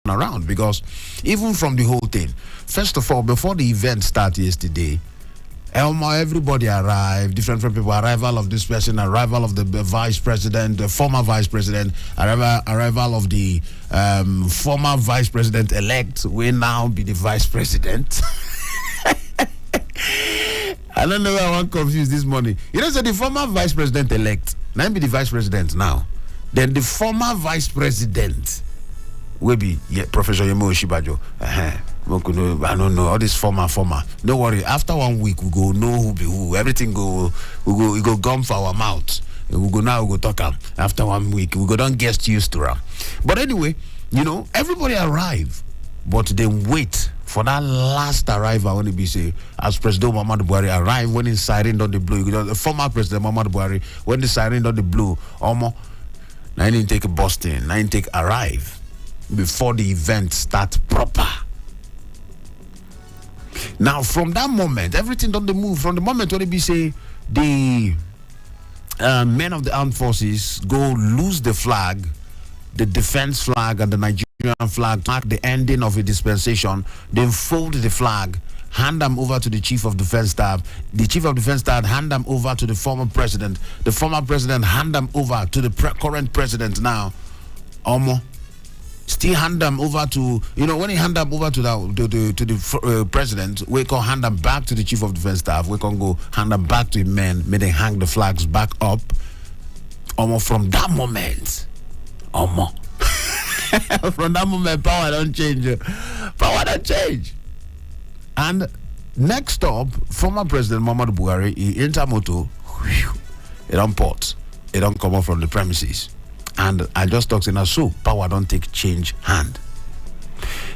around, because even from the whole thing, first of all, before the event started yesterday, everybody arrived, different people, arrival of this person, arrival of the vice president, the former vice president, arrival of the former vice president elect will now be the vice president. I don't know why I want confused this morning. You know, so the former vice president elect, now be the vice president now. Then the former vice president will be Professor Ezemmuo Shibajo. I don't know, all this former. Don't worry, after 1 week we go know who be who. Everything we go gum for our mouth. We go talk am. After 1 week, we go don't get used to them. But anyway, you know, everybody arrive, but they wait for that last arrival when it be say, as President Muhammadu Buhari arrived, when he siren on the blue, you know, the former President Muhammadu Buhari, when the siren on the blue, now he didn't take a Boston, now he didn't take arrive before the event start proper. Now, from that moment, everything on the move. From the moment when it be say the men of the armed forces go lose the flag, the defense flag and the Nigerian flag, mark the ending of a dispensation, then fold the flag, hand them over to the chief of defense staff. The chief of defense staff hand them over to the former president. The former president hand them over to the current president now. Still hand them over to, you know, when he hand them over to the president, we can hand them back to the chief of defense staff. We can go hand them back to the men, may they hang the flags back up. From that moment, from that moment, power don't change. Power don't change. And next up, former President Muhammadu Buhari, he enter moto, it don't port, it don't come up from the premises. And I just talk to so power don't take change hand.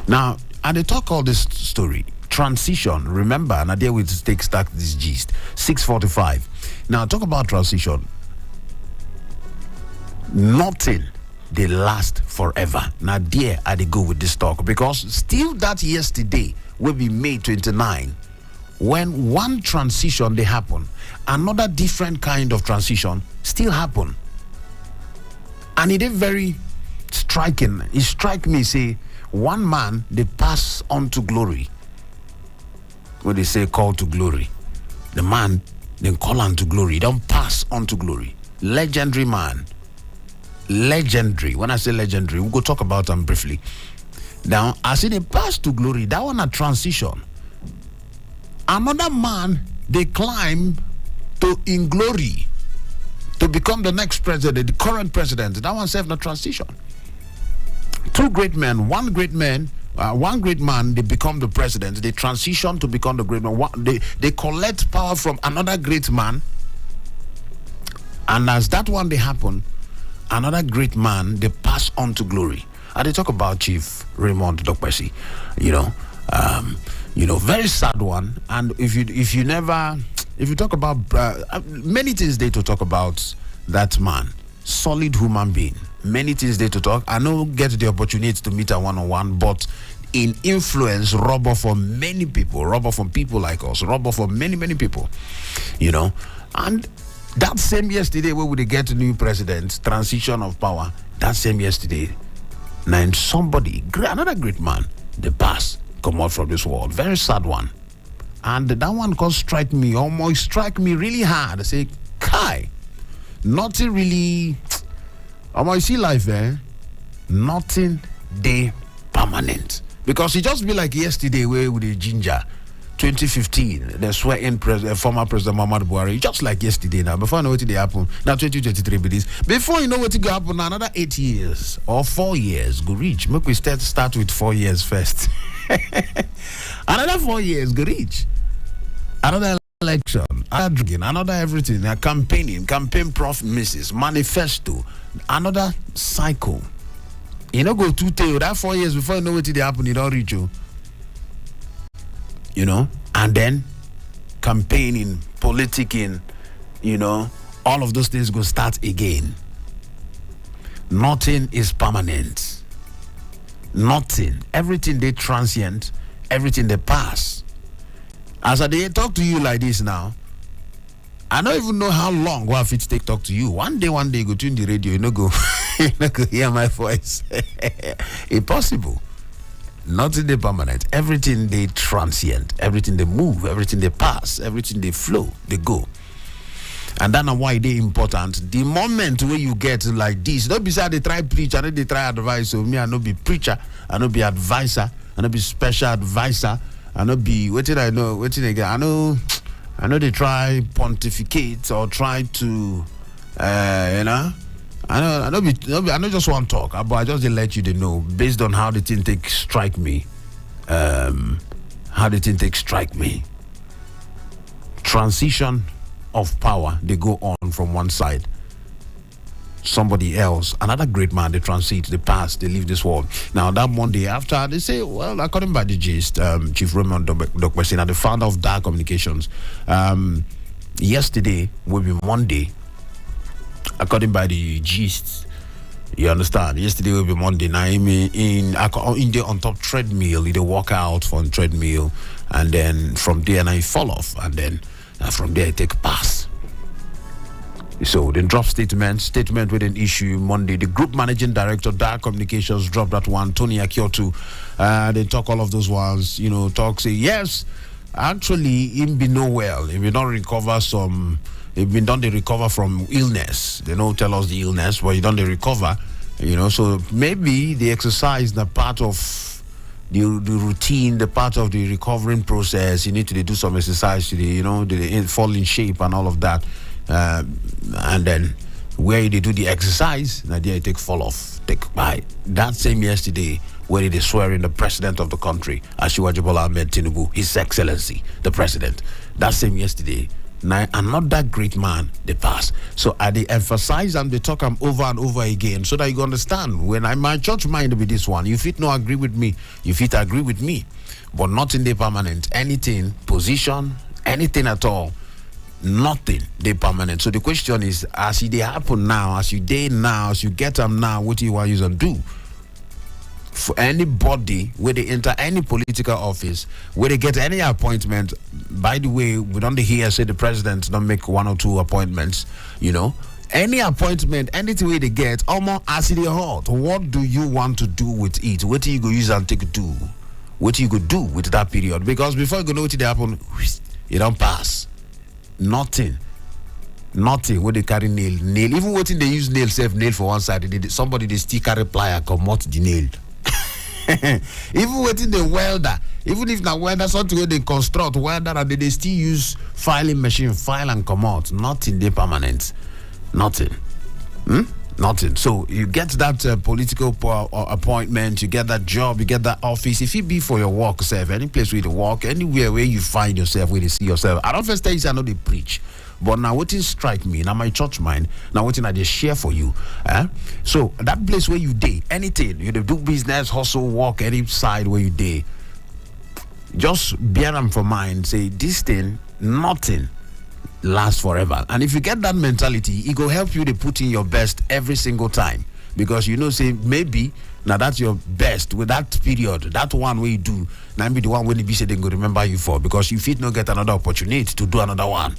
Now, and they talk all this story. Transition, remember, and I dare we take start this gist. 6:45. Now talk about transition. Nothing they last forever. Now there I they go with this talk, because still that yesterday will be May 29. When one transition they happen, another different kind of transition still happen. And it is very striking. It strike me, say, one man, they pass on to glory. When they say call to glory, the man, then call on to glory. Don't pass on to glory. Legendary man. Legendary. When I say legendary, we'll go talk about them briefly. Now, I say they pass to glory. That one a transition. Another man, they climb to in glory, to become the next president, the current president. That one serves no transition. Two great men, one great man, they become the president. They transition to become the great man. They collect power from another great man. And as that one they happen, another great man, they pass on to glory. And they talk about Chief Raymond Dokpesi, very sad one. And if you talk about many things they to talk about that man, solid human being, many things they to talk. I don't get the opportunity to meet her one-on-one, but in influence, rubber for many people, rubber from people like us, rubber for many people, and that same yesterday where we get a new president, transition of power, that same yesterday, now somebody, another great man, they pass, come out from this world. Very sad one. And that one can strike me really hard. I say, Kai, nothing really, you see life, nothing they permanent. Because it just be like yesterday where with the ginger, 2015, the swearing former President Muhammadu Buhari, just like yesterday now. Before I know what they happen, now 2023 be this. Before you know what will happen, another 8 years or 4 years go reach. Make we start with 4 years first. Another 4 years go reach. Another election, another drinking, another everything, campaign promises, manifesto, another cycle. You know, go to tell that 4 years before you know what they happen, you don't reach you. And then campaigning, politicking, all of those things go start again. Nothing is permanent. Nothing. Everything they transient, everything they pass. As I talk to you like this now, I don't even know how long will it take talk to you. One day, go tune the radio, go hear my voice. Impossible. Nothing they permanent. Everything they transient. Everything they move. Everything they pass. Everything they flow. They go. And that's why they important. The moment where you get like this, don't be say they try preach, and they try advice. So me, I no be preacher, I no be advisor, I no be special advisor, I no be waiting. I know waiting again. I know they try pontificate or try to, you know. I know just one talk, but I just didn't let you know based on how the thing take strike me. How the thing take strike me. Transition of power, they go on from one side. Somebody else, another great man, they transit, they pass, they leave this world. Now that Monday after, they say, well, according by the gist, Chief Raymond Dokpesina, the founder of Dark Communications, yesterday will be Monday. According by the gist, you understand. Yesterday will be Monday. Now in the on top treadmill, they walk out from treadmill, and then from there now you fall off, and then from there you take a pass. So they drop statement with an issue Monday. The group managing director Dark Communications dropped that one. Tony Akiotu, they talk all of those ones. You know, talk say yes. Actually, him be no well. He will not recover some. They've been done. They recover from illness. They don't tell us the illness, but you don't they recover. You know, so maybe the exercise, the part of the routine, the part of the recovering process. You need to do some exercise to they fall in shape and all of that. And then where they do the exercise, now they take fall off, take by. That same yesterday, where they swear in the president of the country, Asiwaju Bola Ahmed Tinubu, His Excellency, the president. That same yesterday. Now, I'm not that great man, they pass. So I they emphasize and they talk them over and over again so that you understand. When my church mind with this one, you fit no agree with me, you fit agree with me, but not in the permanent. Anything, position, anything at all, nothing they permanent. So the question is, as they happen now, as you day now, as you get them now, what do you want to do? For anybody where they enter any political office, where they get any appointment, by the way, we don't hear say the president don't make one or two appointments, any appointment, anything where they get, almost as they hot, what do you want to do with it? What do you go use and take do? What you go do with that period? Because before you go know what they happen, it don't pass. Nothing where they carry nail. Even what they use nail for one side, somebody they still carry plier come out the nail. Even waiting the welder, even if na welder something where they construct welder and they still use filing machine, file and come out. Nothing they permanent. Nothing. Nothing. So you get that political appointment, you get that job, you get that office. If it be for your work, self, any place where you walk, anywhere where you find yourself, where you see yourself. I don't first tell you I know they preach. But now what is strike me, now my church mind, now what I just share for you. So that place where you day, anything, you do business, hustle, work, any side where you day, just bear them for mind, say this thing, nothing lasts forever. And if you get that mentality, it will help you to put in your best every single time. Because say maybe now that's your best with that period, that one where you do, now be the one when you be said they go remember you for, because you fit not get another opportunity to do another one.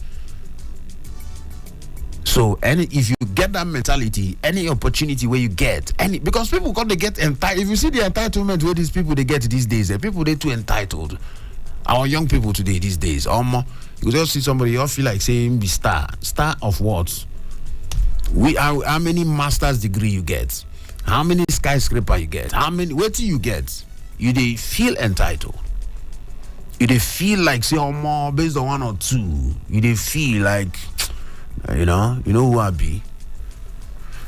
So if you get that mentality, any opportunity where you get because people got to get entitled. If you see the entitlement where these people they get these days, people they too entitled. Our young people today these days, you just see somebody you all feel like saying be star of what? How many master's degree you get? How many skyscraper you get? How many what do you get? You they feel entitled. You they feel like say more based on one or two. You they feel like. You know who I be.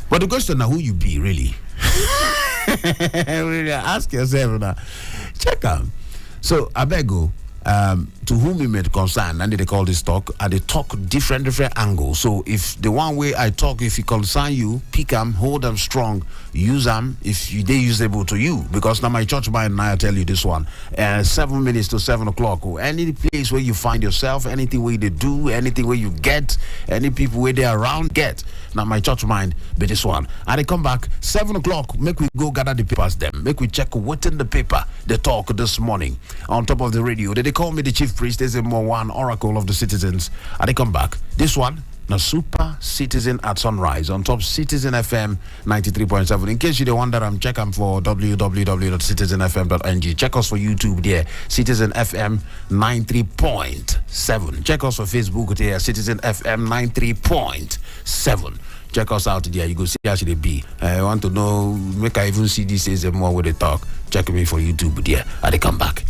But the question now, who you be really? Really ask yourself now. Check out. So I beg you, to whom we made concern, and they call this talk, and they talk different angles. So if the one way I talk, if it concern you, pick them, hold them strong, use them if they usable to you. Because now my church mind and I tell you this one, 7 minutes to 7 o'clock. Any place where you find yourself, anything where they do, anything where you get, any people where they around get. Now my church mind be this one. And they come back 7 o'clock. Make we go gather the papers. Them make we check what in the paper they talk this morning on top of the radio. They call me the chief priest. Ezemmuo, one oracle of the citizens. And they come back. This one, Now, Super Citizen at Sunrise on top Citizen FM 93.7. In case you don't wonder, I'm checking for www.citizenfm.ng. Check us for YouTube there, Citizen FM 93.7. Check us for Facebook there, Citizen FM 93.7. Check us out there. You go see how should it be. I want to know, make I even see this Ezemmuo where they talk. Check me for YouTube there. I they come back.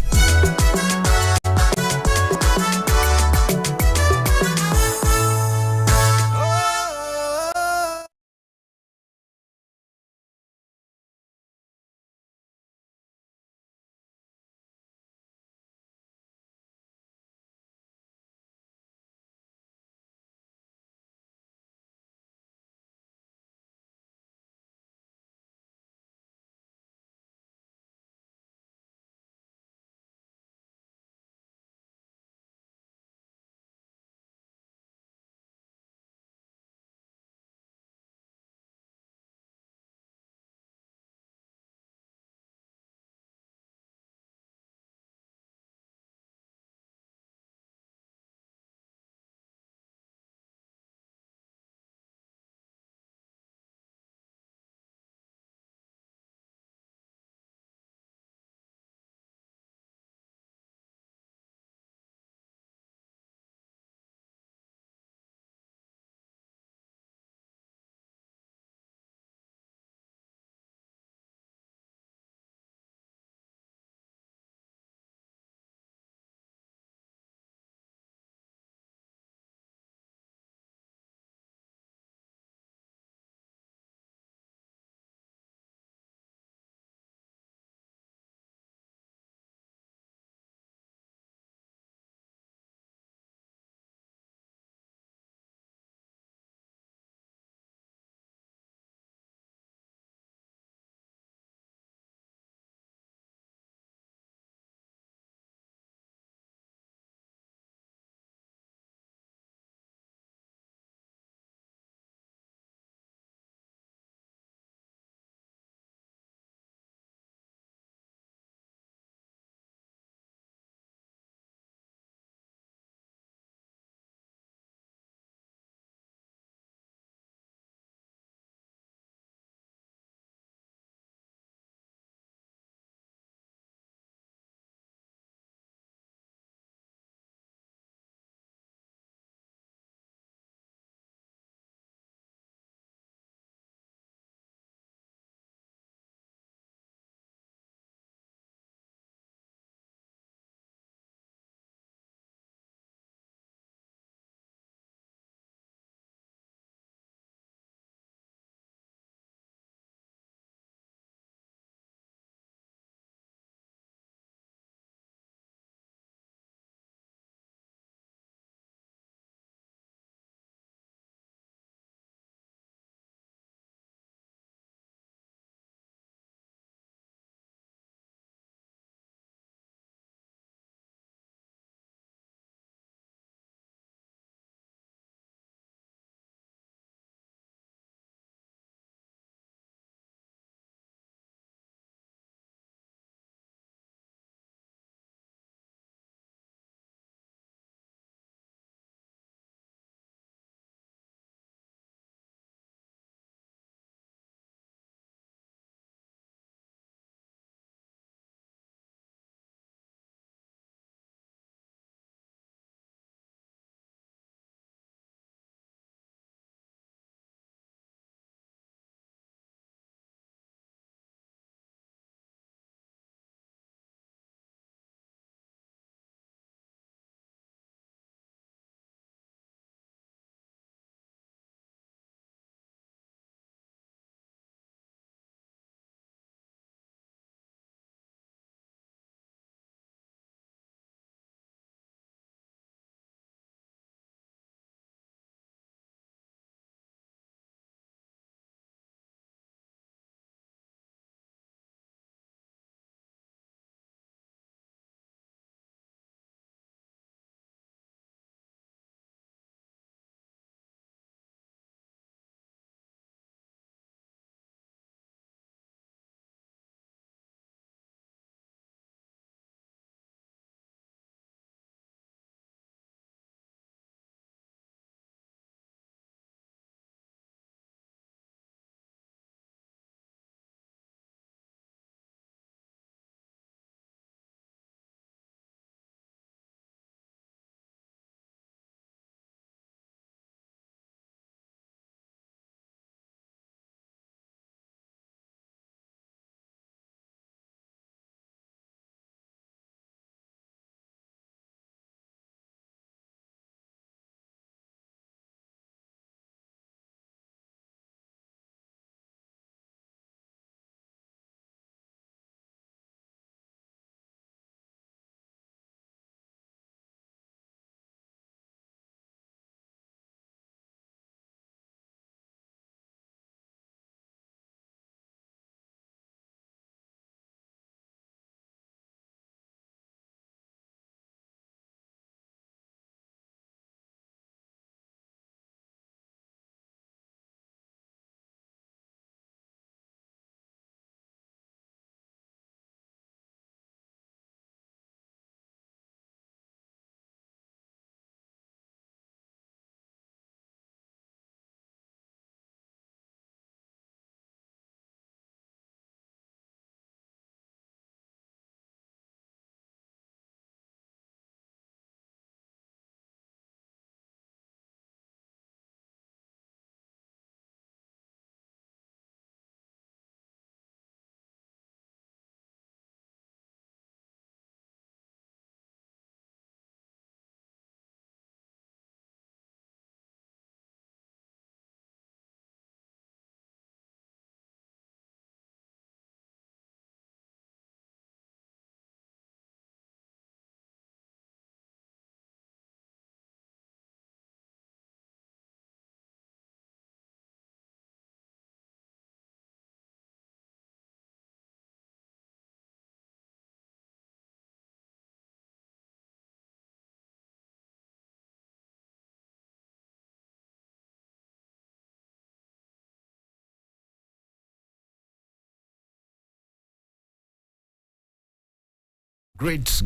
Great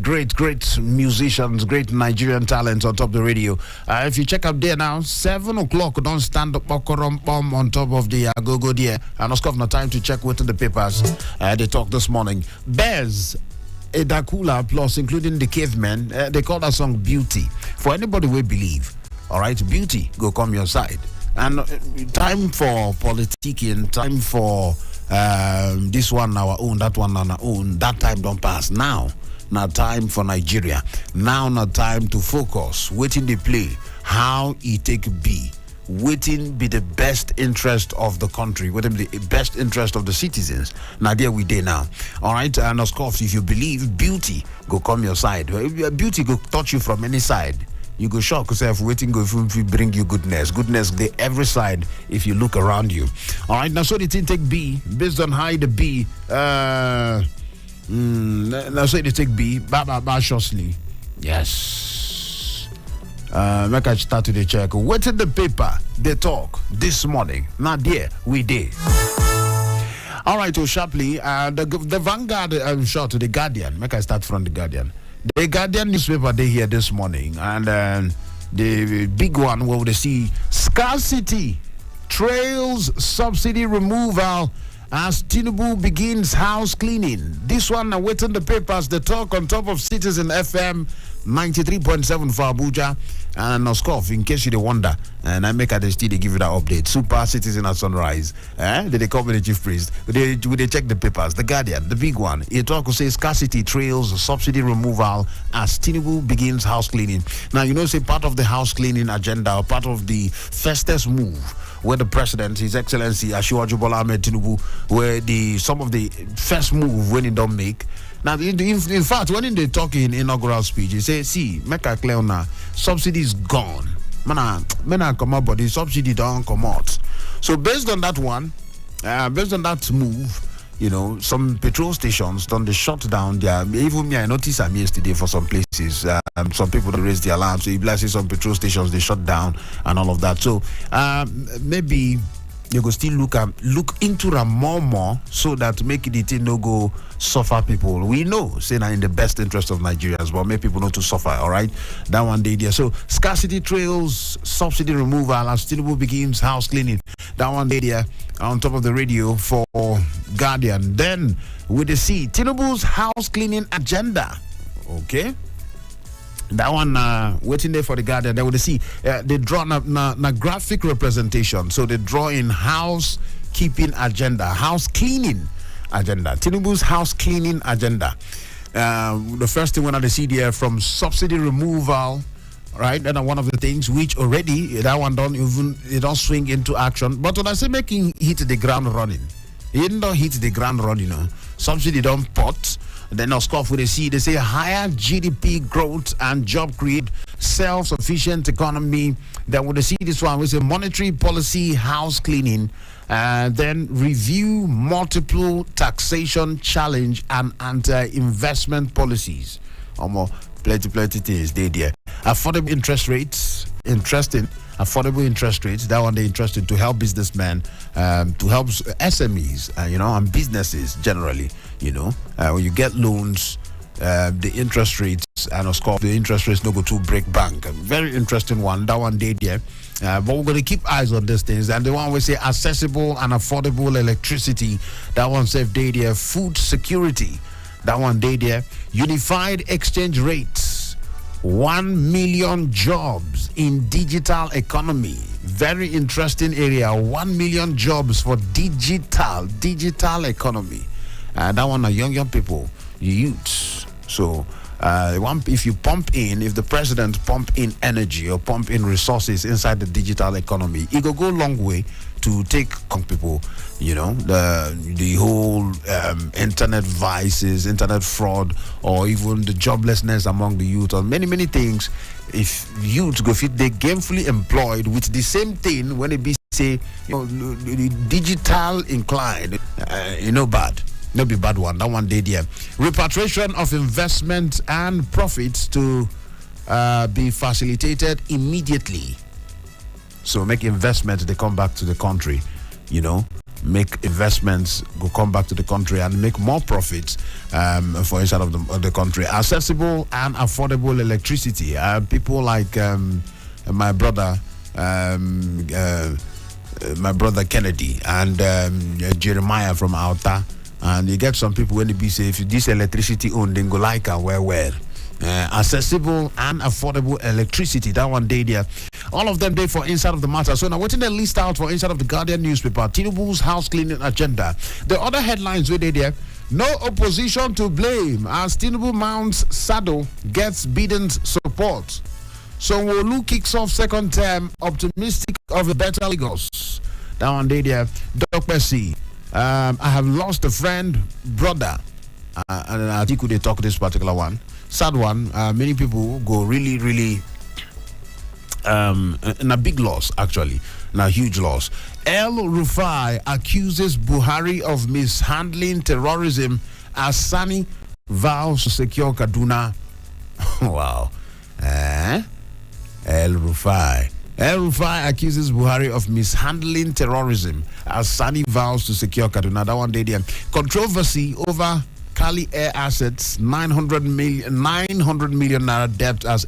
musicians, great Nigerian talents on top of the radio. If you check up there now, 7 o'clock, don't stand up on top of the go there. And of course, no time to check what's in the papers. They talk this morning. Bears, Edakula, plus including the cavemen, they call that song Beauty. For anybody who believe, all right, beauty, go come your side. And time for politicking, time for this one our own, that one on our own, that time don't pass. Now time for Nigeria. Now time to focus. Waiting the play. How it take be. Waiting be the best interest of the country. Waiting be the best interest of the citizens. Now there we day now. All right. And of course, if you believe beauty, go come your side. Beauty go touch you from any side. You go shock yourself. Waiting go bring you goodness. Goodness the every side if you look around you. All right. Now so the thing take B based on how the B. Now say they take B, shortly. Yes. Make I start to the check. What's in the paper? They talk this morning. Now there we did. All right, so sharply. The Vanguard. I'm sure to the Guardian. Make I start from the Guardian. The Guardian newspaper they here this morning, and the big one where they see scarcity trails subsidy removal as Tinubu begins house cleaning. This one awaiting the papers. The talk on top of Citizen FM 93.7 for Abuja. And Oskov, in case you wonder, and I make a they give you that update. Super Citizen at sunrise. Did they call me the chief priest? They check the papers. The Guardian, the big one. It talk will say scarcity trails subsidy removal as Tinubu begins house cleaning. Now you know, say part of the house cleaning agenda, or part of the fastest move where the president, His Excellency Asiwaju Bola Ahmed Tinubu, where some of the first move when he don't make. Now, in fact, when they talk in inaugural speech, he say, see, make a clear now, subsidy is gone. Man, come out, but the subsidy don't come out. So based on that one, based on that move, you know, some petrol stations done they shut down their. Even me, I noticed yesterday for some places, some people raised the alarm. So if I see some petrol stations, they shut down and all of that. So maybe you go still look into them more so that make it no go suffer people. We know, say that in the best interest of Nigerians, but make people not to suffer. All right, that one day there. So scarcity trails, subsidy removal as Tinubu begins house cleaning. That one day there on top of the radio for Guardian. Then with the C, Tinubu's house cleaning agenda. Okay. That one waiting there for the Guardian. They would see they draw na graphic representation. So they draw in house keeping agenda, house cleaning agenda. Tinubu's house cleaning agenda. The first thing when I see there from subsidy removal, right? And one of the things which already that one don't swing into action. But when I say making hit the ground running, it don't hit the ground running. You know. Subsidy don't pot. Then of course they say higher GDP growth and job create self-sufficient economy. Then when they see this one, we say monetary policy house cleaning, then review multiple taxation challenge and anti-investment policies. Plenty things they there. Affordable interest rates, interesting. Affordable interest rates, that one they interested to help businessmen, to help SMEs, and businesses generally. When you get loans, the interest rates, and of course the interest rates no go to break bank. Very interesting one. That one day there. But we're going to keep eyes on these things. And the one we say accessible and affordable electricity. That one safe day there. Food security. That one day there. Unified exchange rates. 1 million jobs in digital economy. Very interesting area. 1 million jobs for digital economy. That one are young people, youths. So if the president pump in energy or pump in resources inside the digital economy, it will go a long way to take people, the whole internet vices, internet fraud, or even the joblessness among the youth, or many things. If youth go fit, they gainfully employed with the same thing when it be say, digital inclined, bad. No be bad one. That one day there. Repatriation of investment and profits to be facilitated immediately. So make investments, they come back to the country, make investments, go come back to the country and make more profits for inside of the country. Accessible and affordable electricity. People like my brother Kennedy and Jeremiah from Alta, and you get some people when they be say if this electricity owned, then go like and well. Accessible and affordable electricity. That one day there. All of them day for inside of the matter. So now waiting the list out for inside of the Guardian newspaper. Tinubu's house cleaning agenda. The other headlines were there. No opposition to blame as Tinubu mounts saddle, gets Biden's support. So Wolu kicks off second term, optimistic of a better Lagos. That one day there. Dr. C. I have lost a friend, brother. And I think they talk this particular one. Sad one. Many people go really in a big loss, actually, in a huge loss. El Rufai accuses Buhari of mishandling terrorism as Sani vows to secure Kaduna. Wow. El Rufai accuses Buhari of mishandling terrorism as Sani vows to secure Kaduna. That one day there. Controversy over Cali Air assets, 900 million naira debt as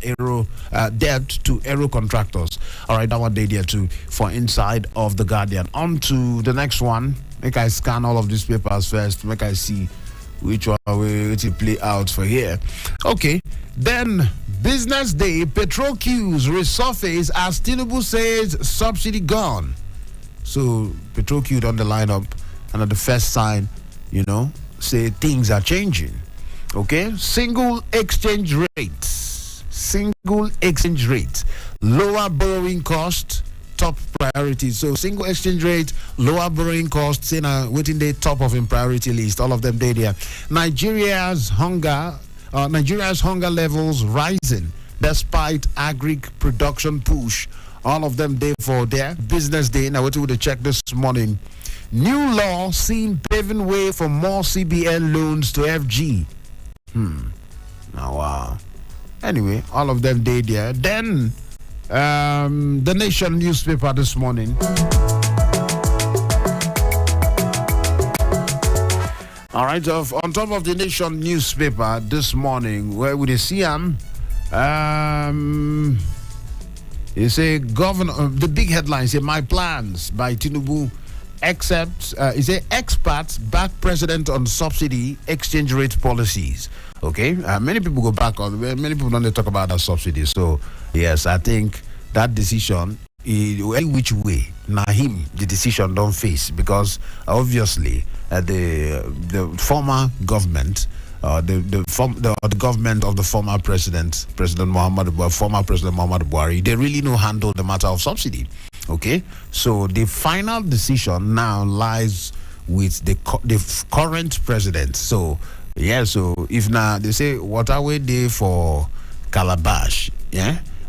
debt to aero contractors. All right, that one day there too for inside of the Guardian. On to the next one. Make I scan all of these papers first. Make I see which one we to play out for here. Okay, then business day. Petrol queues resurface as Tinubu says subsidy gone. So petrol queued on the lineup, and at the first sign, say things are changing. Okay, single exchange rates, lower borrowing cost, top priority. So single exchange rate, lower borrowing cost, say now waiting the top of in priority list. All of them there. Nigeria's hunger levels rising despite agri production push. All of them there for their business day. Now what would check this morning? New law seen paving way for more CBN loans to FG. Now, wow. Anyway, all of them did there. Then, the Nation newspaper this morning. All right, on top of the Nation newspaper this morning, where would you see him? You say, Governor, the big headline say, my plans by Tinubu. Except, experts back president on subsidy exchange rate policies. Okay, many people go back on. Many people don't talk about that subsidy. So yes, I think that decision, any which way, the decision don't face because obviously the former government. The government of the former President Muhammad Buhari, they really no handle the matter of subsidy. Okay, so the final decision now lies with the current president. So yeah, so if now they say what are we there for calabash,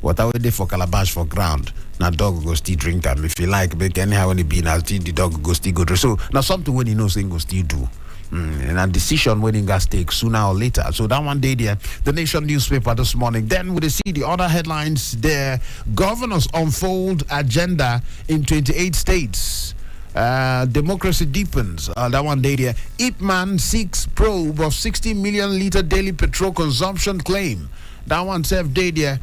what are we there for calabash for ground? Now dog go still drink them if you like. But anyhow when it be now the dog go still go drink. So now something when you know saying go still do. And a decision when it got take sooner or later. So that one day there, the Nation newspaper this morning. Then we see the other headlines there. Governors unfold agenda in 28 states. Democracy deepens. That one day there. Ipman seeks probe of 60 million litre daily petrol consumption claim. That one self day there.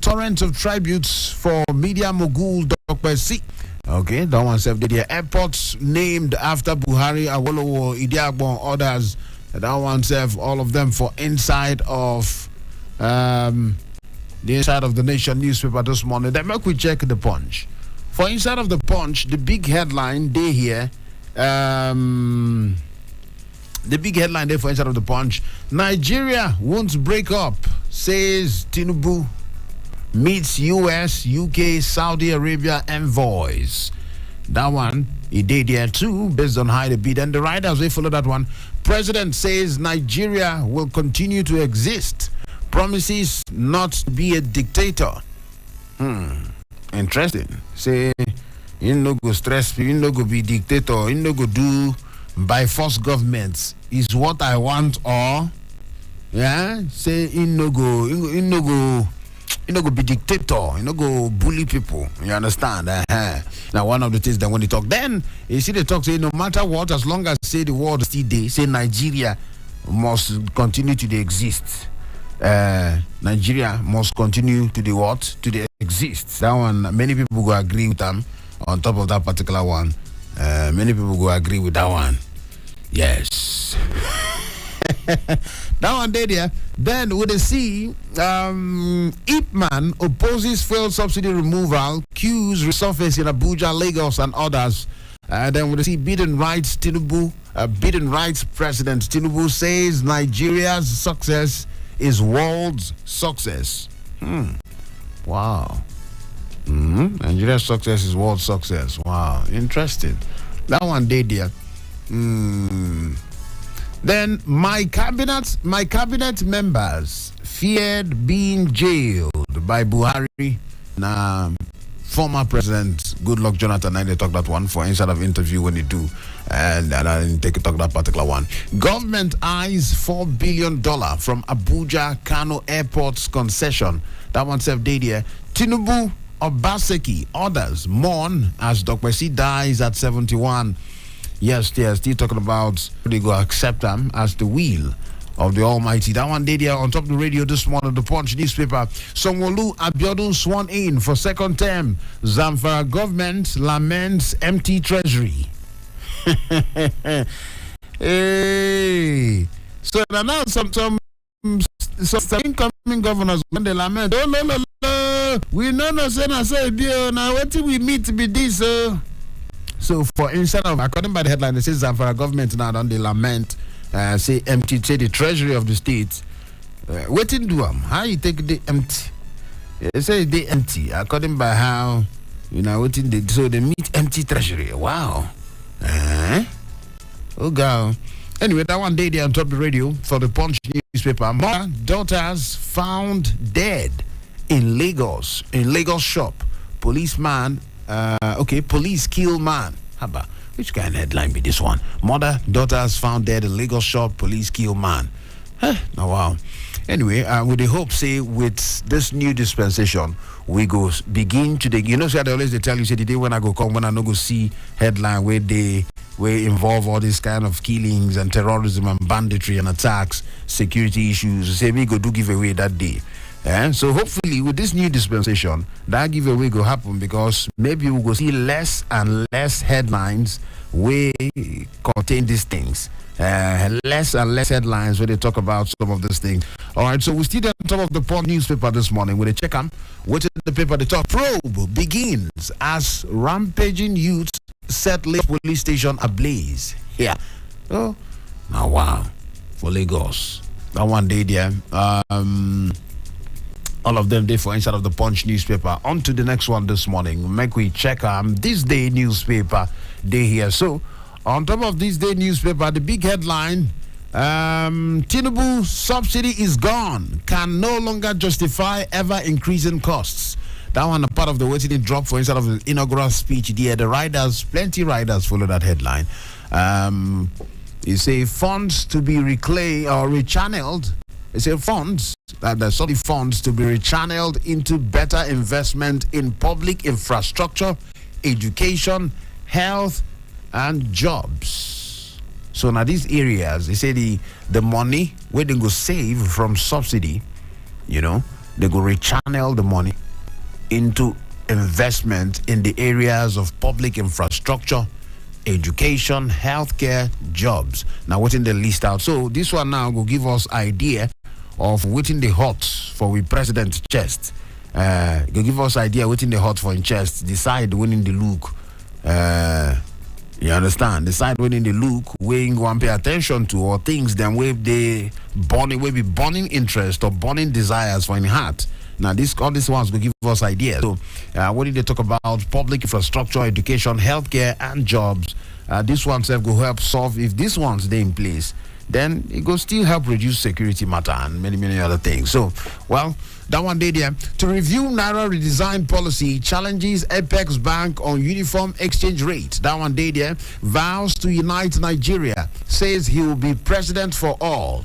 Torrent of tributes for media mogul Dr. C. Okay, that one self did. Airports named after Buhari, Awolowo, Idiagbon, others. That one self, all of them for inside of the inside of the Nation newspaper this morning. Then make we check the Punch. For inside of the Punch, the big headline day here. The big headline there for inside of the Punch. Nigeria won't break up, says Tinubu. Meets US, UK, Saudi Arabia envoys. That one, he did there too, based on how they beat. And the writers, they follow that one. President says Nigeria will continue to exist. Promises not to be a dictator. Interesting. Say, you no go stress, you no go be dictator, you no go do by force governments. Is what I want or, yeah? Say, you no go You know, go be dictator. You know, go bully people. You understand? Now, one of the things that when they talk, then you see they talk, say no matter what, as long as say the world still there, say Nigeria must continue to exist. Nigeria must continue to the what? To the exist. That one, many people will agree with them. On top of that particular one, many people will agree with that one. Yes. That one there. Then with the C, Ipman opposes fuel subsidy removal. Queues resurface in Abuja, Lagos, and others. Then with the C, bidding rights President Tinubu says Nigeria's success is world's success. Wow. Nigeria's success is world success. Wow, interesting. That one there. Then my cabinet members feared being jailed by Buhari. Former President Goodluck Jonathan, I talk that one for inside of interview when they do, and I didn't talk that particular one. Government eyes $4 billion from Abuja Kano Airport's concession. That one self did here. Tinubu, Obaseki, others mourn as Dr. C dies at 71. Yes, they are still talking about they go accept him as the wheel of the Almighty. That one day there on top of the radio this morning, the Punch newspaper. Sanwo-Olu Abiodun sworn in for second term. Zamfara government laments empty treasury. Hey, so now some incoming governors when they lament. Oh no, we know say deal now. What we meet be this? So for instead of according by the headline, it says Zamfara government now don't they lament. Say empty, say the treasury of the state. Waiting do how you take the empty? They say they empty according by how waiting so they meet empty treasury. Wow. Oh God. Anyway, that one day they on top of the radio for the Punch newspaper. Mother, daughters found dead in Lagos shop. Policeman. Police kill man. Haba. Which kind of headline be this one? Mother, daughters found dead in Lagos shop. Police kill man. Oh, wow. Anyway, with the hope, say, with this new dispensation, we go begin to the. Say they always tell you, say, the day when I go come, when I no go see headline where they involve all these kind of killings and terrorism and banditry and attacks, security issues. Say, we go do giveaway that day. So hopefully with this new dispensation, that giveaway will happen because maybe we will see less and less headlines where contain these things. Less and less headlines where they talk about some of these things. All right, so we still on top of the Punch newspaper this morning with a check on what's in the paper. The top probe begins as rampaging youths set Lagos police station ablaze. Yeah. Oh, now wow, for Lagos. That one day there. All of them, they for inside of the Punch newspaper. On to the next one this morning. Make we check this day newspaper day here. So, on top of this day newspaper, the big headline: Tinubu subsidy is gone. Can no longer justify ever increasing costs. That one, a part of the waiting it dropped for inside of the inaugural speech there. The riders, plenty riders follow that headline. You say funds to be reclaimed or rechanneled. They say funds that there's solid funds to be rechanneled into better investment in public infrastructure, education, health, and jobs. So now these areas, they say the money where they go save from subsidy, they go rechannel the money into investment in the areas of public infrastructure, education, healthcare, jobs. Now what's in the list out? So this one now will give us idea of waiting the hot for we president's chest. Go give us idea waiting the hot for in chest. Decide winning the look. You understand? Decide winning the look. Weighing one pay attention to or things then where they burning interest or burning desires for in heart. Now all these ones will give us ideas. So what did they talk about? Public infrastructure, education, healthcare, and jobs. This one will help solve if these ones they in place. Then it will still help reduce security matter and many other things. So, well, that one day there. To review Naira redesign policy, challenges Apex Bank on uniform exchange rate. That one day there. Vows to unite Nigeria. Says he will be president for all.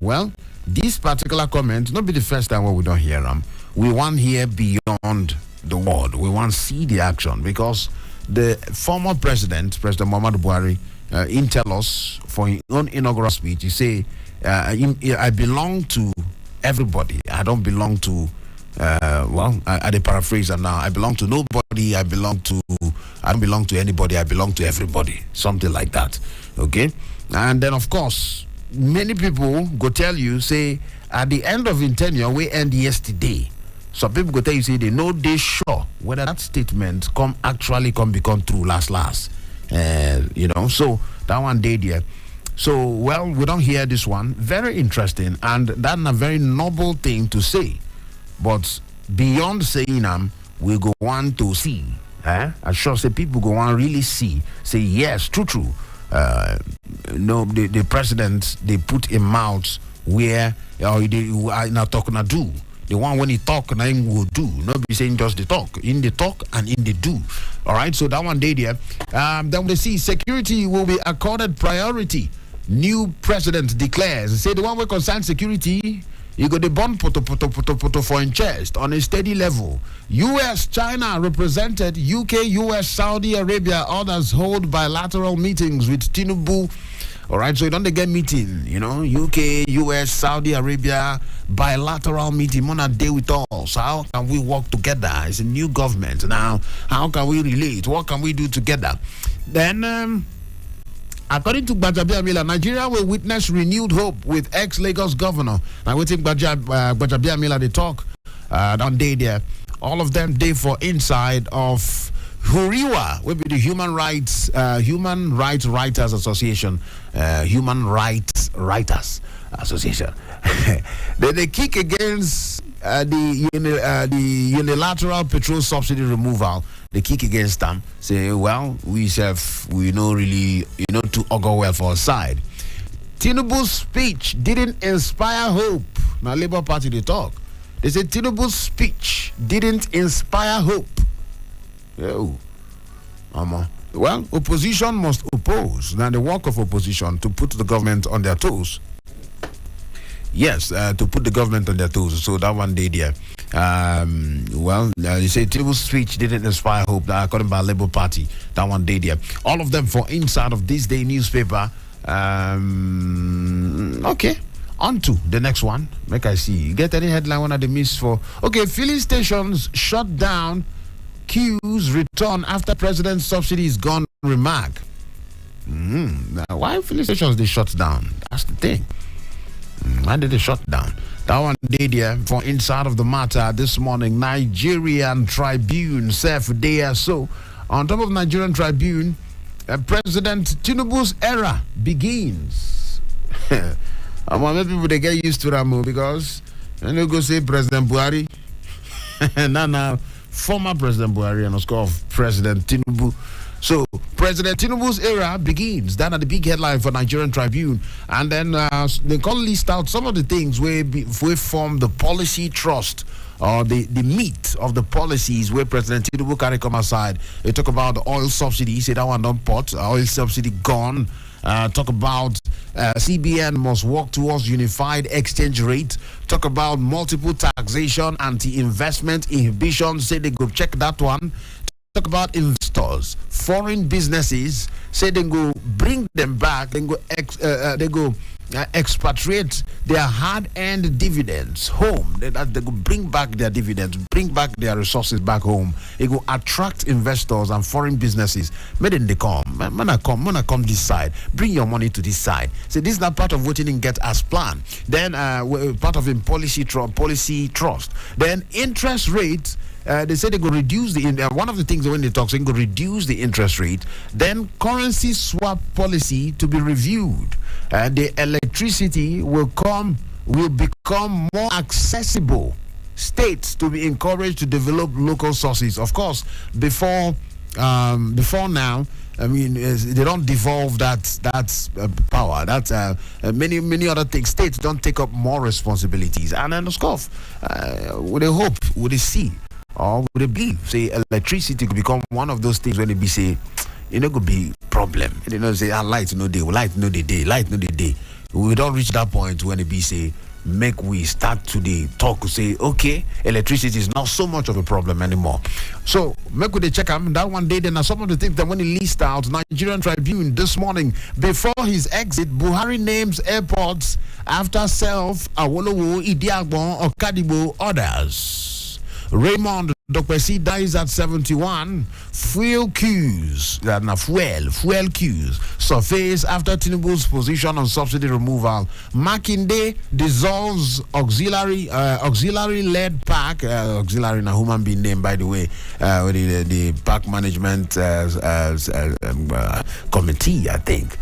Well, this particular comment, not be the first time we don't hear them. we want here beyond the word. We want to see the action, because the former president, President Muhammadu Buhari, in tell us for his own inaugural speech, he say, I belong to everybody. I don't belong to, I paraphrase that now. I belong to nobody. I don't belong to anybody. I belong to everybody. Something like that. Okay? And then, of course, many people go tell you, say, at the end of in tenure, we end yesterday. Some people go tell you, say, they know they sure whether that statement come become true last. So that one day there. So, well, we don't hear this one. Very interesting, and that's a very noble thing to say. But beyond saying we go on to see. I sure say people go on really see. Say yes, true. No, the president, they put in mouths where they are not talking to do. The one when he talk, and he will do. Not be saying just the talk. In the talk and in the do. All right, so that one day there. Then we see security will be accorded priority. New president declares. Say the one who concerns security, you got the bond poto for in chest on a steady level. U.S., China represented, UK, U.S., Saudi Arabia, others hold bilateral meetings with Tinubu. All right, so you don't get meeting, UK, US, Saudi Arabia, bilateral meeting, Mona day with us. How can we work together? It's a new government now. How can we relate? What can we do together? Then, according to Gbajabiamila, Nigeria will witness renewed hope with ex-Lagos governor. Now, we think Gbajabiamila, they talk on day there. All of them day for inside of Huriwa, will be the Human Rights Writers Association. Human Rights Writers Association. They kick against the unilateral petrol subsidy removal. They kick against them. Say, well, we know really, to augur well for our side. Tinubu's speech didn't inspire hope. Now, Labour Party, they talk. They say Tinubu's speech didn't inspire hope. Well, opposition must oppose. Now, the work of opposition to put the government on their toes. Yes, to put the government on their toes. So that one day there. You say Tinubu's speech didn't inspire hope. According by Labour Party, that one day there. All of them for inside of this day newspaper. Okay. On to the next one. Make I see. You get any headline one of the miss for? Okay, filling stations shut down. Queues return after president's subsidy is gone. Remark. Now, why filling stations they shut down? That's the thing. Why did they shut down? That one day there for inside of the matter this morning. Nigerian Tribune self there. So on top of Nigerian Tribune, President Tinubu's era begins. Maybe people they get used to that move, because when you go say President Buhari, now former President Buhari and of course President Tinubu. So President Tinubu's era begins. That are the big headline for Nigerian Tribune. And then they can list out some of the things where we form the policy trust, or the meat of the policies where President Tinubu can come aside. They talk about the oil subsidy. Say that one don't pot. Oil subsidy gone. Talk about CBN must work towards unified exchange rate. Talk about multiple taxation, anti-investment inhibition. Say they go check that one. Talk about investors, foreign businesses. Say they go bring them back. They go expatriate their hard-earned dividends home. They go bring back their dividends, bring back their resources back home. They go attract investors and foreign businesses. May then they come. Man, come this side. Bring your money to this side. So this is not part of what you didn't get as planned. Then part of in policy trust. Then interest rates. They say they go reduce one of the things when they talk, they go reduce the interest rate. Then currency swap policy to be reviewed. The electricity will become more accessible. States to be encouraged to develop local sources. Of course, before now, I mean, they don't devolve that power. That many other things. States don't take up more responsibilities. And then, of course, with a hope, with a see, or with a belief, say electricity could become one of those things when they be say, could be problem. Say light no day, light no the day, light no the day. We don't reach that point when it be say make we start to the talk, say, okay, electricity is not so much of a problem anymore. So, make we check out that one day, then some of the things that when he leased out, Nigerian Tribune this morning, before his exit, Buhari names airports after self, Awolowo, Idiagbon, Okadibo, others. Raymond Dokwesi dies at 71. Fuel queues surface after Tinubu's position on subsidy removal. Makinde dissolves auxiliary-led park. Auxiliary na human being name, by the way. The park management committee, I think.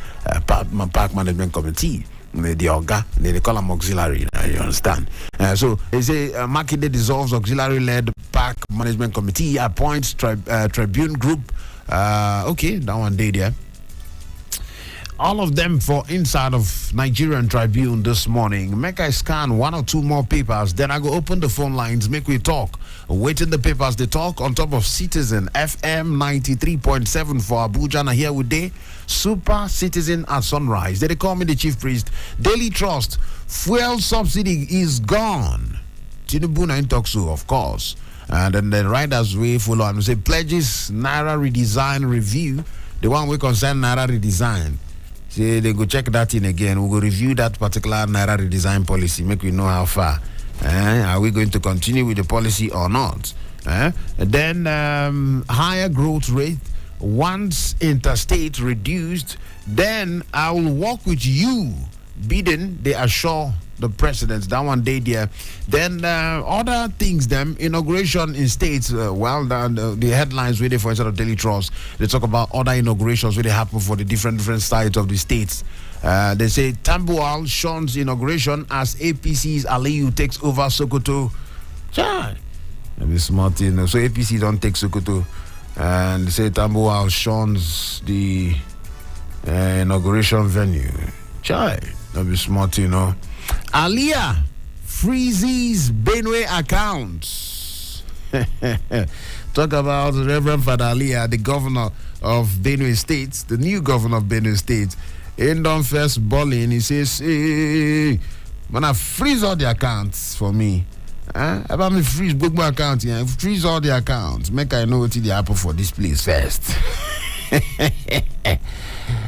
Park management committee. The Oga, they call them auxiliary, you understand? So they say Makinde dissolves auxiliary-led park management committee, appoints Tribune Group. Okay, that one day there. All of them for inside of Nigerian Tribune this morning. Make I scan one or two more papers, then I go open the phone lines, make we talk. Waiting the papers, they talk on top of Citizen FM 93.7 for Abuja. Now here with day, Super Citizen at sunrise. They call me the chief priest. Daily Trust, fuel subsidy is gone. Tinubu na talk so, of course. And then the riders way follow and say pledges Naira redesign review. The one we concern Naira redesign. Say they go check that in again. We'll go review that particular Naira redesign policy. Make we know how far. Are we going to continue with the policy or not? Then higher growth rate. Once interstate reduced, then I will work with you. Biden, they assure the president. That one day there. Then other things, them inauguration in states. The headlines waiting for instead of Daily Trust. They talk about other inaugurations where they happen for the different sides of the states. They say Tambuwal shuns inauguration as APC's Aliyu takes over Sokoto. Chai, that be smart, you know. So APC don't take Sokoto. And they say Tambuwal shuns the inauguration venue. Chai, that be smart, you know. Aliyah freezes Benue accounts. Talk about Reverend Father Aliyah, the governor of Benue State, the new governor of Benue State. In Don first balling, he says, hey, man, I freeze all the accounts for me. About me freeze book my account here. Freeze all the accounts. Make I know what they happen for this place first.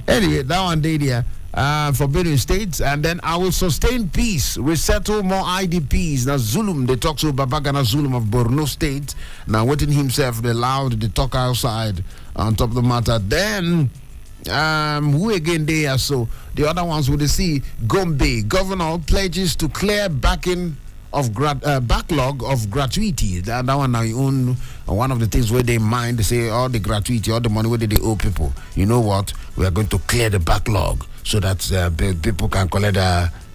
Anyway, that one day there. For Benue State, and then I will sustain peace, resettle more IDPs. Now Zulum, they talk to Babagana Zulum of Borno State. Now waiting himself, they loud, they talk outside on top of the matter. Then who again they are so the other ones with the see Gombe governor pledges to clear backlog of gratuity. That one now you own one of the things where they mind, they say all the gratuity, all the money where they owe people. You know what? We are going to clear the backlog so that people can collect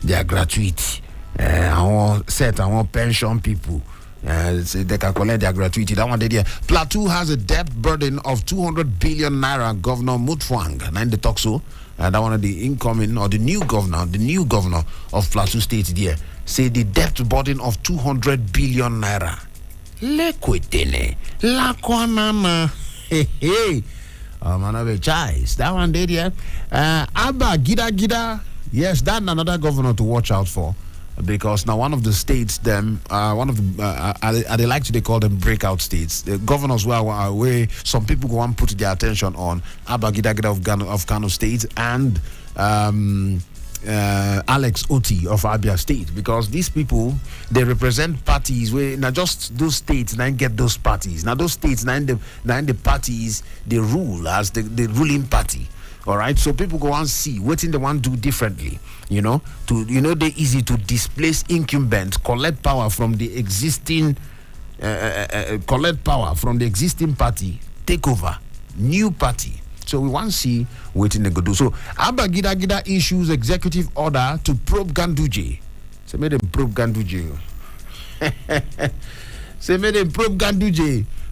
their gratuity. I want pension people. So they can collect their gratuity. That one they there. Plateau has a debt burden of 200 billion naira. Governor Mutfwang, and the talk so. That one of the incoming or the new governor of Plateau State there say the debt burden of 200 billion naira. Lekwetene, lakwanana, hey. That one day there. Abba Gida. Yes, that's another governor to watch out for. Because now one of the states, they like to call them breakout states. The governors where some people go and put their attention on Abba Gida of Kano State and Alex Oti of Abia State, because these people they represent parties where not just those states now get those parties. Now those states now the parties they rule as the ruling party. All right, so people go and see what they want to do differently. They're easy to displace incumbents, collect power from the existing party, take over new party. So we want to see what they go do. So Abba Gida issues executive order to probe Ganduje. Say made them probe Ganduje.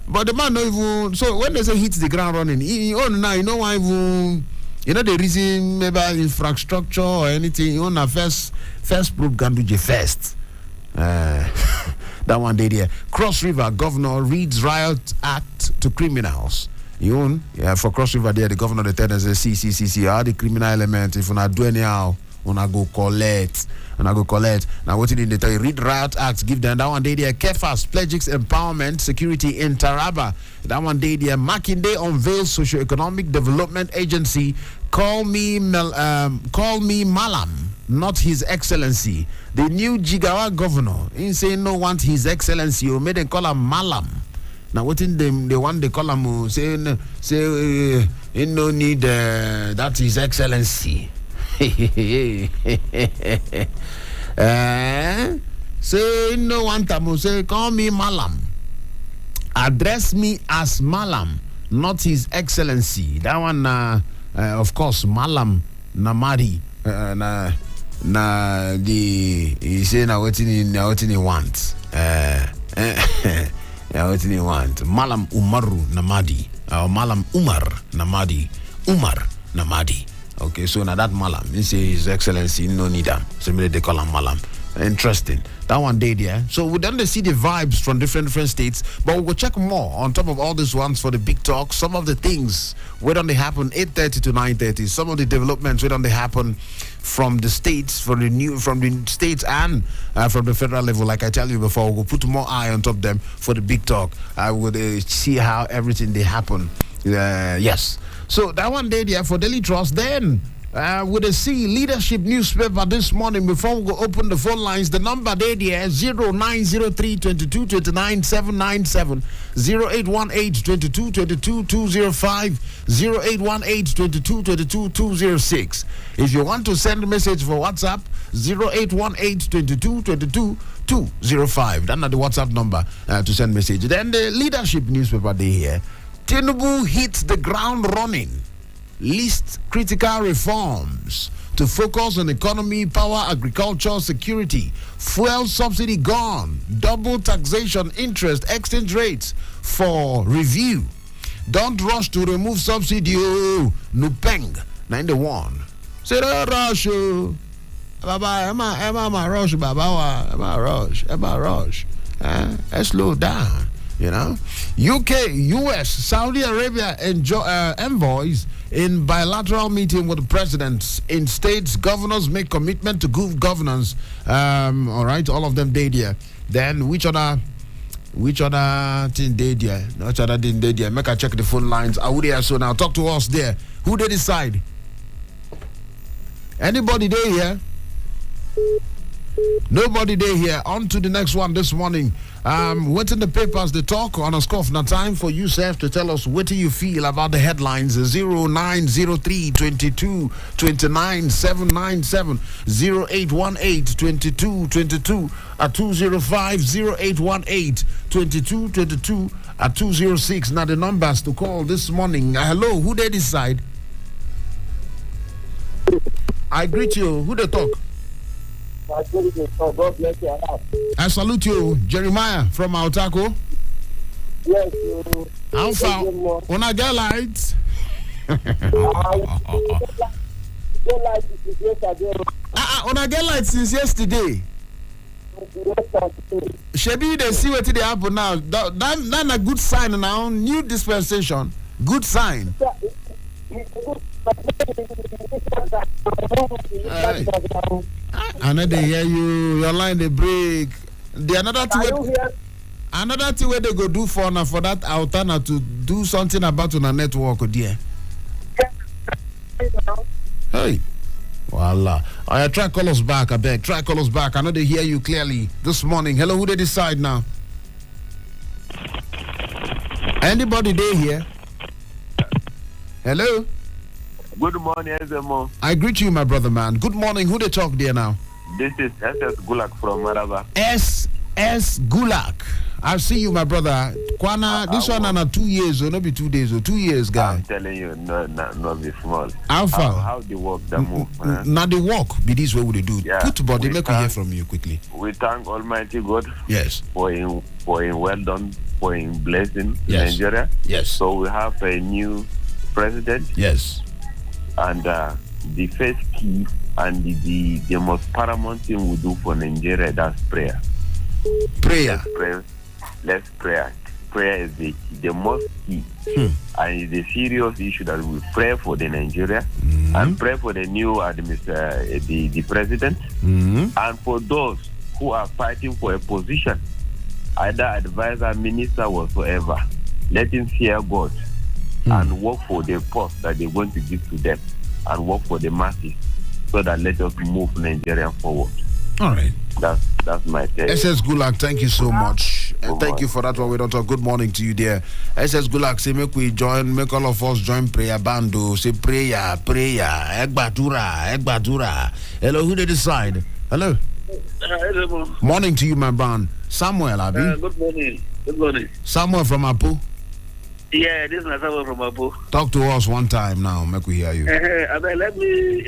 But the man not even. So when they say hits the ground running, why even. The reason maybe infrastructure or anything, first probe Ganduje first. That one day there. Cross River governor reads riot act to criminals. For Cross River there, the governor the tell us see, all the criminal elements, if you not do anyhow, Una go collect. Now what you need to tell you, read Riot Act, give them that one day there. Kefas, Pledges Empowerment Security in Taraba. That one day there. Makinde unveils Socio-Economic Development Agency. Call me Malam, not His Excellency. The new Jigawa governor, he say no want His Excellency, you made them call him Malam. Now what in them the one they call him say no need that His Excellency. Say no one time say call me Malam. Address me as Malam, not His Excellency. That one of course Malam Namadi na the he say na what he want. What he want. Malam Umaru Namadi or Malam Umar Namadi. Umar Namadi. Okay, so now that Malam, he say His Excellency, no need him. So maybe they call him Malam. Interesting. That one day there. So we don't see the vibes from different states, but we will check more on top of all these ones for the big talk. Some of the things where don't they happen 8:30 to 9:30. Some of the developments where don't they happen from the states, from the states and from the federal level. Like I tell you before, we'll put more eye on top of them for the big talk. I would see how everything they happen. Yes. So that one day there for Daily Trust. Then with a C leadership newspaper this morning. Before we go open the phone lines, the number there 0903 22 29 797 0818 22 22 205 0818 22 22 206. If you want to send a message for WhatsApp, 0818 22 22 205. That's not the WhatsApp number to send message. Then the leadership newspaper day here. Tinubu hits the ground running. List critical reforms to focus on economy, power, agriculture, security, fuel subsidy gone, double taxation, interest, exchange rates for review. Don't rush to remove subsidy. Nupeng 91. Say rush. Baba, Emma rush, Baba, Emma rush. Slow down. You know, UK, US, Saudi Arabia envoys in bilateral meeting with the presidents in states. Governors make commitment to good governance. All right, all of them did here. Then which other thing did here? Which other thing did here? Make I check the phone lines. Are we there? So now talk to us there. Who they decide? Anybody there here? Nobody there here. On to the next one this morning. What's in the papers? The talk on a scoff. Now time for you, Seth, to tell us what do you feel about the headlines. 0903 22 29 797 0818 22 22 at 205 0818 22 22 at 206. Now the numbers to call this morning. Hello, who they decide? I greet you. Who they talk? I salute you, Jeremiah from Autako. Yes. Alpha, when I get lights. When I get lights since yesterday. Shebi, they see what they happen now. That's a good sign now. New dispensation. Good sign. Another hear you, your line they break. The another thing where they go do for that Altana to do something about on a network, dear. Hey, voila. I try call us back, I beg. Try call us back. I know they hear you clearly this morning. Hello, who they decide now? Anybody there here? Hello. Good morning, Ezemmuo. I greet you, my brother, man. Good morning. Who they talk there now? This is SS Gulak from Maraba. SS Gulak. I see you, my brother. Kwana, this one na 2 years, or not be 2 days, or 2 years, guy. I'm telling you, not be small. Alpha. How they work, the move. Now they walk, be this way would they do. Yeah, Put body, make we hear from you quickly. We thank Almighty God. Yes. For him well done, for him blessing Yes. Nigeria. Yes. So we have a new president. Yes. And the first key and the most paramount thing we do for Nigeria, that's prayer. Prayer. Let's pray. prayer is the most key. And it's a serious issue that we pray for the Nigeria and pray for the new the president and for those who are fighting for a position, either advisor, minister, whatsoever. Let them fear God and work for the post that they're going to give to them and work for the masses so that let us move Nigeria forward. All right. That's my take. SS Gulak, thank you so much. And thank you for that one. We don't talk. Good morning to you, dear. SS Gulak, say make all of us join prayer bando. Say prayer. Egbatura. Hello, who did decide? Hello. Morning to you, my man. Samuel, Abi. Good morning. Samuel from Abu. Yeah, this is Samuel from Abu. Talk to us one time now. Make we hear you. Let me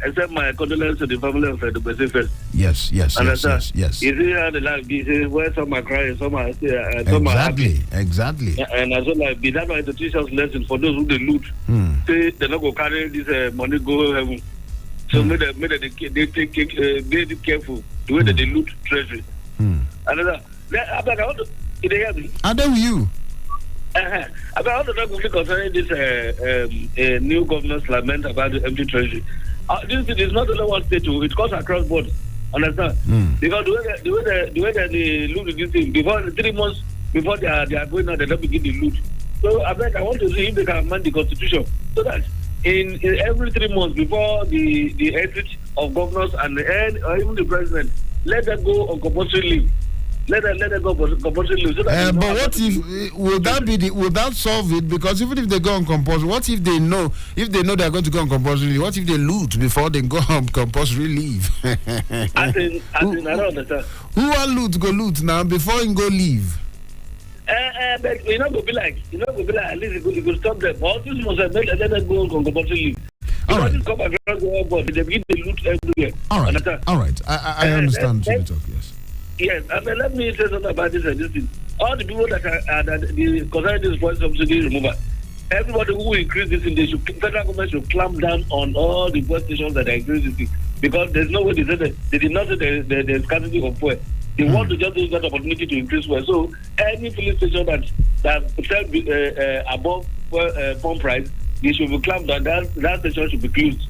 accept my condolences to the family of the person first. Yes. You see how the life is, where some are crying, some are happy. Exactly. And as well, like, that might teach us lesson for those who they loot. Say they're not going to carry this money go heaven. So they take be careful the way that they loot treasury. Another, I want to, can you hear me? I know you. I want to talk quickly concerning this new governor's lament about the empty treasury. This is not only one state; it goes across board. Understand? Because the way that they loot this thing before 3 months before they are going out, they don't begin to loot. So I want to see if they can amend the constitution so that in every 3 months before the exit of governors and or even the president, let them go on compulsory leave. Let them go compulsory leave. So that but what if will that solve it? Because even if they go on compulsory, what if they know they are going to go on compulsory leave? What if they loot before they go on compulsory leave? I don't understand. Who are loot now before you go leave? But you're not going to be like at least you could stop them. All this must have made let them go on compulsory leave. All right. Come across the board, they begin to loot everywhere. All right. I understand. Yes. Yes, let me say something about this thing. All the people that are concerning this voice subsidy removal, everybody who increase this thing, federal government should clamp down on all the voice stations that are increasing this thing. Because there's no way they said that they did not say there's scarcity of fuel. They want to just use that opportunity to increase fuel. So any filling station that sell above pump price, they should be clamped down. That station should be closed.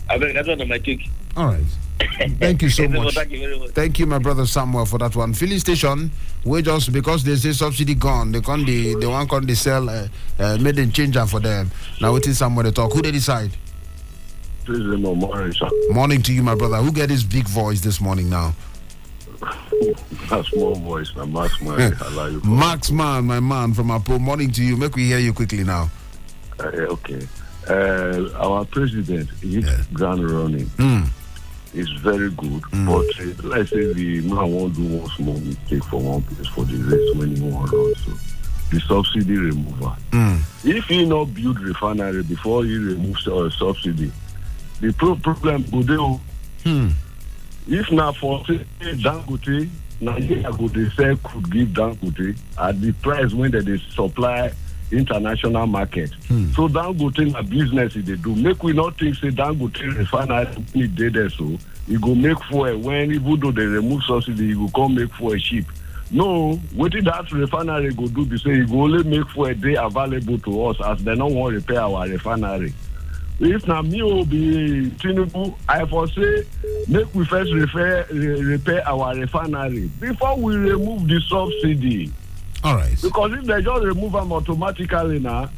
I mean, that's what my take. All right. Thank you so much. Thank you very much. Thank you, my brother Samuel, for that one. Filling station, we just because they say subsidy gone, they sell made in changer for them. Now it is somewhere to talk. Who they decide? Morning, sir. Morning to you, my brother. Who get his big voice this morning now? A small voice, now Max Man. Max Man, my man from Apo. Morning to you. Make we hear you quickly now. Okay. Our president is ground running. It's very good, but let's say the man won't do one small mistake for one place for the rest when he won't run. So the subsidy removal. If he not build refinery before he removes subsidy, the problem would do. If not for Dangote, Nigeria could sell could give Dangote at the price when they supply international market. So Dangote a business they do. Make we not think say Dangote refinery did there so it go make fuel when even though they remove subsidy, it will come make fuel cheap. No, what did that refinery go do? They say it go only make fuel they available to us as they don't want to repair our refinery. If now me will be Tinubu, I foresee make we first repair our refinery before we remove the subsidy. All right. Because if they just remove them automatically now,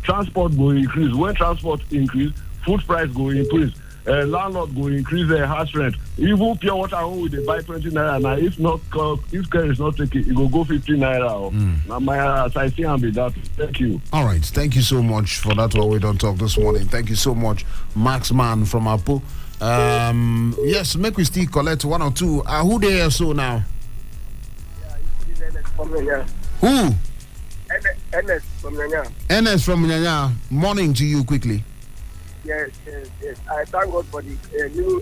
transport will increase. When transport increase, food price will increase. Landlord will increase their house rent. Even pure water home they buy 20 naira now. If care is not taken, it will go 15 naira. Now my as I see and be that. Thank you. All right. Thank you so much for that one. We don't talk this morning. Thank you so much, Max Man from Apo. Yes, make we still collect one or two. Who they are so now? Who? NS from Nyanya. NS from Nyanya. Morning to you quickly. Yes. I thank God for the new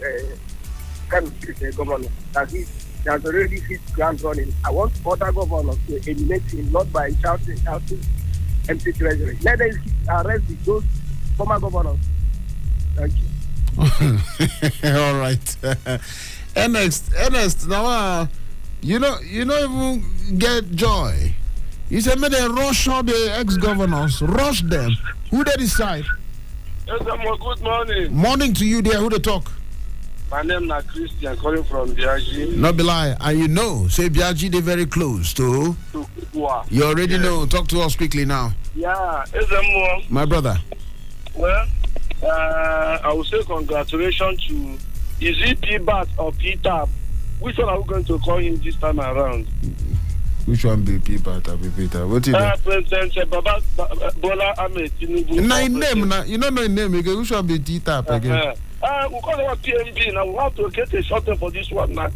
governor that he has already hit ground running. I want other governors to eliminate him, not by shouting empty treasury. Let them arrest those former governors. Thank you. All right. Ernest, now you know even get joy. He said, may they rush all the ex-governors. Rush them. Who they decide? Ezemmuo, good morning. Morning to you there. Who they talk? My name is Christian, calling from Biaji. Not be lie. And you know, say Biaji, they very close to. You already know. Talk to us quickly now. Yeah, Ezemmuo. My brother. Well, I will say congratulations to, is it P-Bat or P-Tap? Which one are we going to call him this time around? Which one be P-Bat or Peter? What is that? President Bola Ahmed Tinubu. No, name, na, you don't know his name again. Which one be T-Tap again? We call it PMB now. We have to get a shorten for this one now.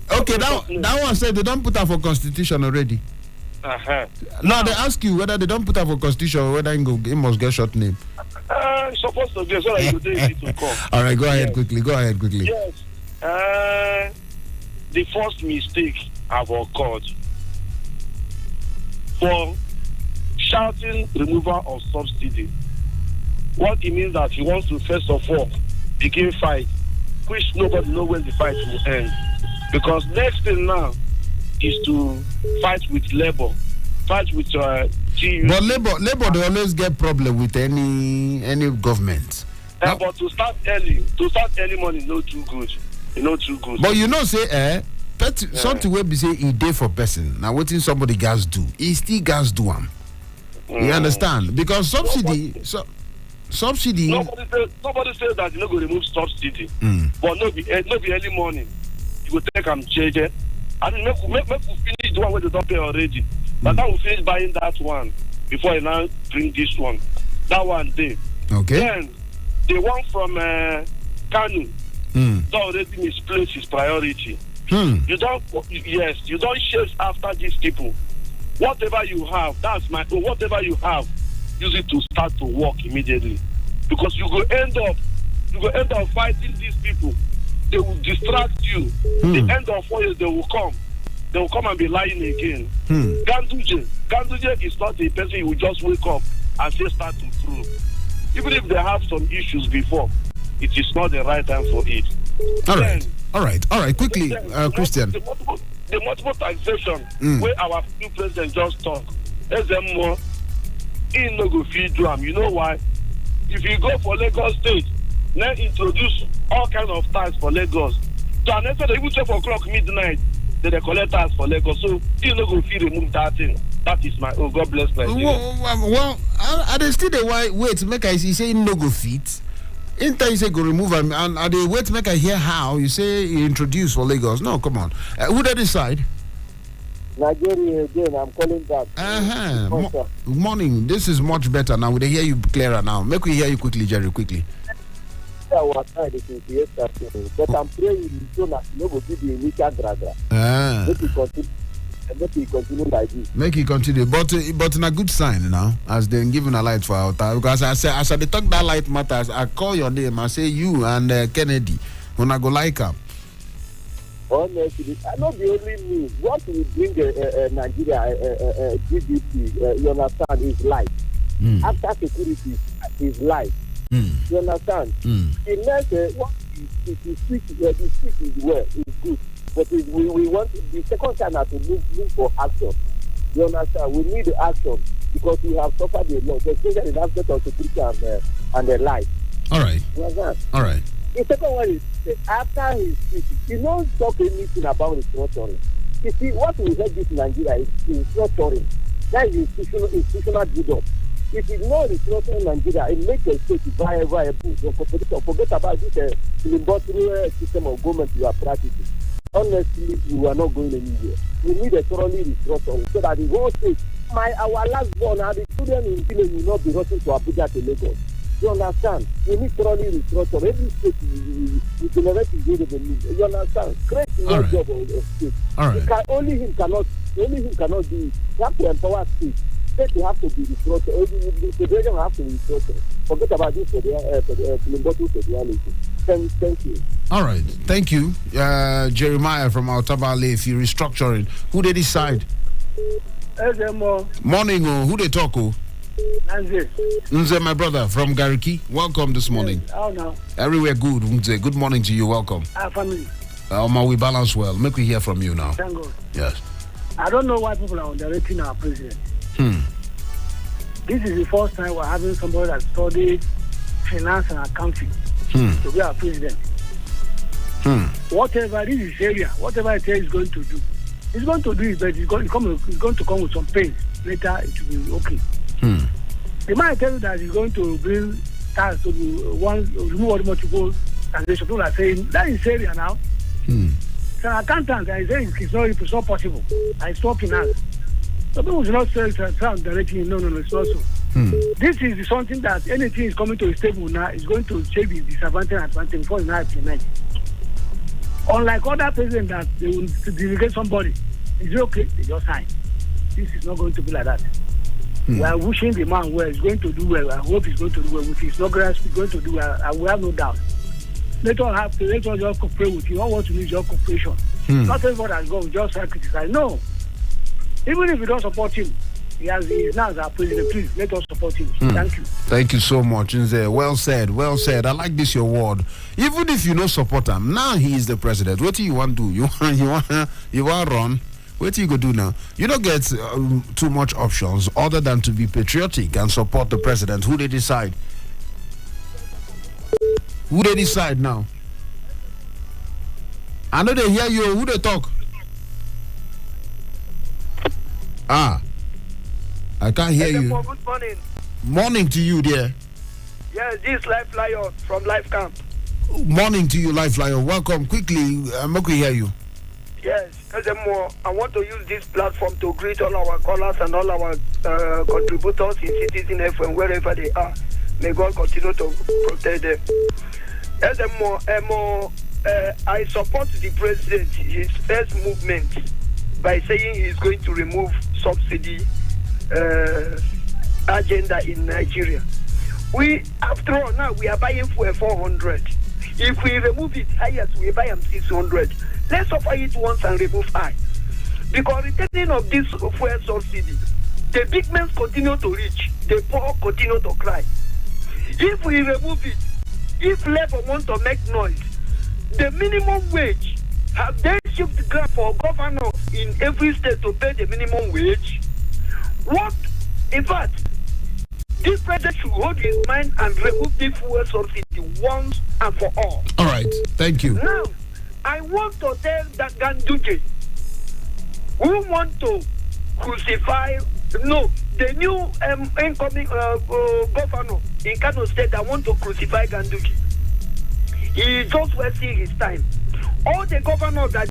Okay, that one said they don't put up for constitution already. Now they ask you whether they don't put up for constitution or whether he must get short name. Supposed to be so that you need to call. All right, go ahead quickly. Yes. The first mistake have occurred for shouting removal of subsidy. What it means that he wants to first of all begin fight, which nobody knows when the fight will end. Because next thing now is to fight with labor, fight with GU. But labor they always get problem with any government. But to start early morning, no too good. But you know, say something will be say a day for person. Now what somebody guys do? He still guys do them. You understand? Because subsidy. Nobody says that you're not going to remove subsidy. But no be early morning. You go take them change it. And make we finish the one where they don't pay already. But now we finish buying that one before you now bring this one. That one day. Okay. Then the one from Kanu. That already misplaced his priority. You don't chase after these people. Whatever you have, whatever you have, use it to start to work immediately. Because you go end up fighting these people. They will distract you. The end of 4 years they will come and be lying again. Ganduje is not a person who will just wake up and say start to prove. Even if they have some issues before, it is not the right time for it. All right. Quickly, Christian. The multiple taxation where our new president just talk. Ezemmuo, he no go feed drum. You know why? If you go for Lagos State, then introduce all kinds of tax for Lagos. So and instead even 12 o'clock midnight, they collect tax for Lagos. So he no go feed remove that thing. That is my God bless Nigeria. Well, are they still the wait make I see say no go fit? In time you say go remove them, and are they wait make I hear how you say you introduce for Lagos? No, come on. Who they decide? Nigeria again, I'm calling back. Morning. This is much better now. We hear you clearer now. Make we hear you quickly, Jerry, quickly. Our side is but I'm praying so that you will give the initial graduate. Make it continue like this. Make it continue, but in a good sign now, as they're giving a light for our time. Because I say, as I talk that light matters, I call your name. I say you and Kennedy when I go like them. Honestly, I know the only me. What will bring Nigeria GDP, you understand, is life. After security is life. You understand? The next, what is the switch is well, is good. But we want the second time to move for action. You understand? We need action because we have suffered a lot, especially in the aspect of security and the life. All right. You understand? All right. The second one is after his speech, he don't talk anything about restructuring. You see, what we heard this in Nigeria is restructuring. That is institutional build-up. If you know restructuring in Nigeria, it makes a state viable. Forget about this filibuster system of government you are practicing. Honestly, we are not going anywhere. We need a thoroughly restructuring so that the whole state, our last born, and the children in village will not be rushing to Abuja to Lagos. You understand? We need thoroughly restructure. Every state we generate is going to need. You understand? Create more job of state. All right. Only him cannot do it. You have to empower state. State will have to be restructured. The federation will have to be restructured. Forget about this for the reality. Thank you. All right. Thank you. Jeremiah from Altabale, if you're restructuring, who they decide? Ezemmuo. Morning, who they talk? Nze, my brother from Gariki. Welcome this morning. How now? Everywhere good, Nze. Good morning to you. Welcome. Our family. We balance well. Make we hear from you now. Thank God. Yes. I don't know why people are underrating our president. This is the first time we're having somebody that studied finance and accounting to be our president. Whatever this is area, whatever it is going to do, he's going to do it, but he's going to come with some pains. Later, it will be okay. They might tell you that he's going to bring tax to remove multiple taxation. People are saying that is area now. It's an accountant, and he's saying it's not possible. I stop finance. So people should not say directly, no, it's not so. This is something that anything is coming to a table now is going to check the disadvantage and advantage before it's not implemented. Unlike other presidents that they will delegate somebody, it's okay, they just sign. This is not going to be like that. We are wishing the man well. He's going to do well. I hope he's going to do well with his progress. He's going to do well. I will have no doubt. Let us just cooperate with you. All what you need is your cooperation. Not everybody has gone just criticize. No. Even if you don't support him, he now as our president. Please let us support him. Thank you. Thank you so much, Nze. Well said. Well said. I like this your word. Even if you don't support him, now he is the president. What do you want to do? You want run? What do you go do now? You don't get too much options other than to be patriotic and support the president. Who they decide? Who they decide now? I know they hear you. Who they talk? I can't hear you. Good morning. Morning to you, dear. Yes, this Life Lion from Life Camp. Morning to you, Life Lion. Welcome. Quickly, I'm okay to hear you. Yes, Ezemmuo, I want to use this platform to greet all our callers and all our contributors in Citizen FM, wherever they are. May God continue to protect them. Ezemmuo, I support the president, his first movement, by saying he's going to remove subsidy agenda in Nigeria. After all, now we are buying for 400. If we remove it highest, we buy them 600. Let's offer it once and remove I. Because returning of this fuel subsidy, the big men continue to reach, the poor continue to cry. If we remove it, if Labour want to make noise, the minimum wage, have they shift graph for governors in every state to pay the minimum wage? What, in fact, this president should hold his mind and remove the fuel subsidy once and for all. All right, thank you. Now, I want to tell that Ganduje, who want to crucify, the new incoming governor in Kano State that want to crucify Ganduje. He is just wasting his time. All the governors that